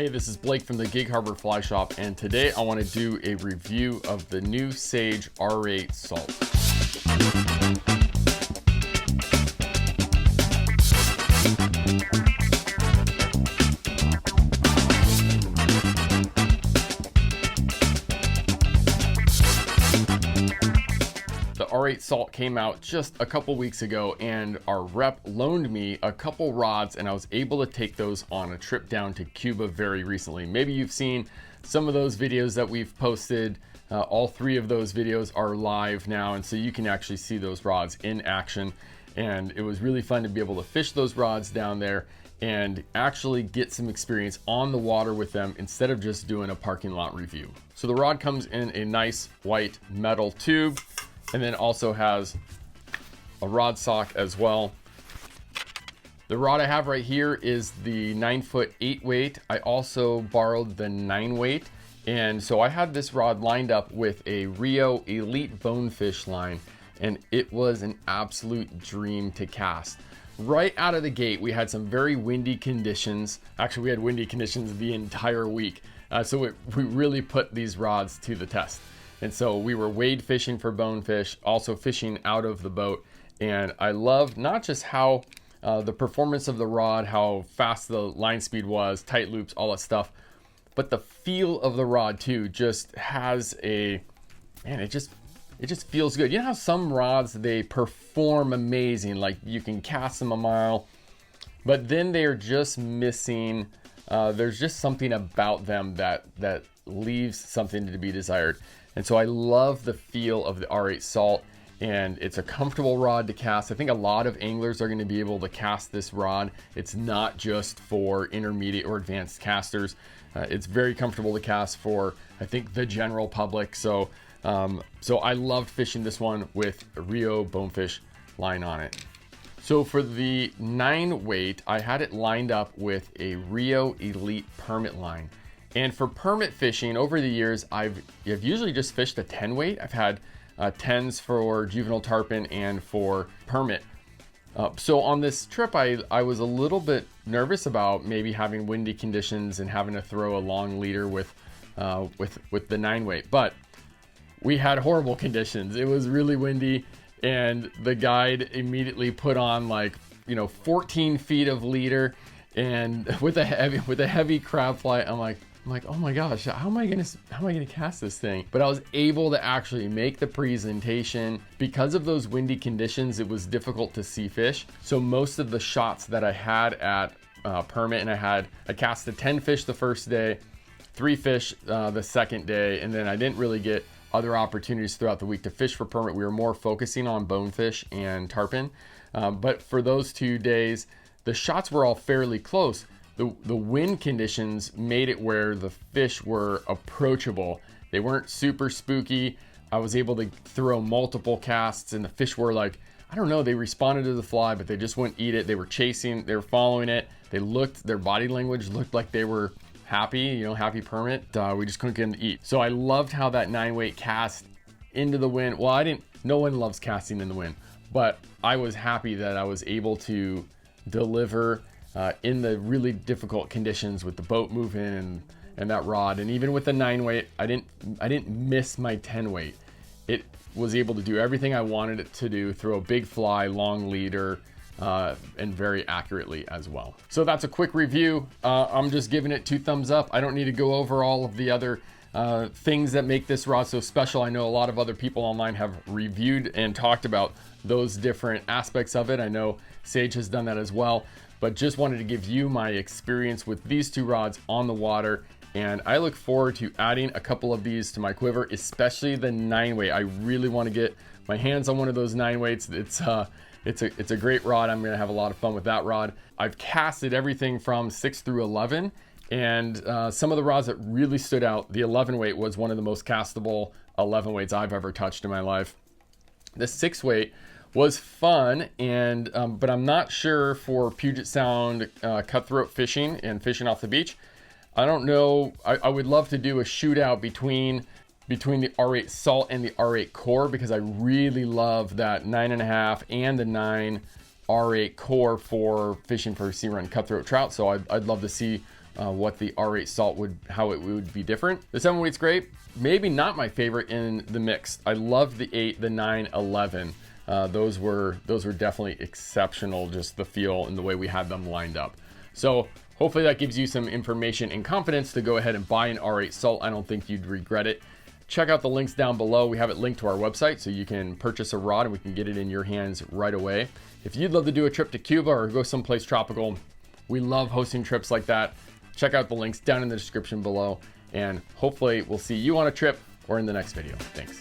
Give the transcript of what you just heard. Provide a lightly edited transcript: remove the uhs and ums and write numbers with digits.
Hey, this is Blake from the Gig Harbor Fly Shop, and today I want to do a review of the new Sage R8 Salt. The R8 Salt came out just a couple weeks ago, and our rep loaned me a couple rods, and I was able to take those on a trip down to Cuba very recently. Maybe you've seen some of those videos that we've posted. All three of those videos are live now, and so you can actually see those rods in action. And it was really fun to be able to fish those rods down there and actually get some experience on the water with them instead of just doing a parking lot review. So the rod comes in a nice white metal tube, and then also has a rod sock as well. The rod I have right here is the 9-foot 8 weight. I also borrowed the 9 weight. And so I had this rod lined up with a Rio Elite Bonefish line, and it was an absolute dream to cast. Right out of the gate, we had some very windy conditions. Actually, we had windy conditions the entire week. So we really put these rods to the test. And so we were wade fishing for bonefish, also fishing out of the boat. And I loved not just how the performance of the rod, how fast the line speed was, tight loops, all that stuff, but the feel of the rod too just has a, man, it just feels good. You know how some rods, they perform amazing, like you can cast them a mile, but then they're just missing, there's just something about them that leaves something to be desired. And so I love the feel of the R8 Salt, and it's a comfortable rod to cast. I think a lot of anglers are going to be able to cast this rod. It's not just for intermediate or advanced casters. It's very comfortable to cast for, I think, the general public. So I loved fishing this one with a Rio Bonefish line on it. So for the 9 weight, I had it lined up with a Rio Elite permit line. And for permit fishing, over the years, I've usually just fished a 10 weight. I've had 10s for juvenile tarpon and for permit. So on this trip, I was a little bit nervous about maybe having windy conditions and having to throw a long leader with the 9 weight. But we had horrible conditions. It was really windy, and the guide immediately put on 14 feet of leader, and with a heavy crab fly. I'm like, oh my gosh, how am I gonna cast this thing? But I was able to actually make the presentation. Because of those windy conditions, it was difficult to see fish. So most of the shots that I had at permit, and I cast the 10 fish the first day, 3 fish the second day, and then I didn't really get other opportunities throughout the week to fish for permit. We were more focusing on bonefish and tarpon. But for those 2 days, the shots were all fairly close. The wind conditions made it where the fish were approachable. They weren't super spooky. I was able to throw multiple casts, and the fish were I don't know, they responded to the fly, but they just wouldn't eat it. They were chasing, they were following it. Their body language looked like they were happy, happy permit. We just couldn't get them to eat. So I loved how that 9 weight cast into the wind. Well, no one loves casting in the wind, but I was happy that I was able to deliver in the really difficult conditions with the boat moving and that rod. And even with the 9 weight, I didn't miss my 10 weight. It was able to do everything I wanted it to do, throw a big fly, long leader, and very accurately as well. So that's a quick review. I'm just giving it 2 thumbs up. I don't need to go over all of the other things that make this rod so special. I know a lot of other people online have reviewed and talked about those different aspects of it. I know Sage has done that as well, but just wanted to give you my experience with these 2 rods on the water. And I look forward to adding a couple of these to my quiver, especially the 9 weight. I really want to get my hands on one of those 9 weights. It's a great rod. I'm going to have a lot of fun with that rod. I've casted everything from 6 through 11, and some of the rods that really stood out, the 11 weight was one of the most castable 11 weights I've ever touched in my life. The 6 weight was fun, and but I'm not sure for Puget Sound cutthroat fishing and fishing off the beach. I don't know. I would love to do a shootout between the R8 Salt and the R8 Core, because I really love that 9.5 and the 9 R8 Core for fishing for sea run cutthroat trout. So I'd love to see what the R8 salt how it would be different. The 7-weight's great. Maybe not my favorite in the mix. I loved the 8, the 9, 11. Those were definitely exceptional, just the feel and the way we had them lined up. So hopefully that gives you some information and confidence to go ahead and buy an R8 salt. I don't think you'd regret it. Check out the links down below. We have it linked to our website so you can purchase a rod and we can get it in your hands right away. If you'd love to do a trip to Cuba or go someplace tropical, we love hosting trips like that. Check out the links down in the description below, and hopefully we'll see you on a trip or in the next video. Thanks.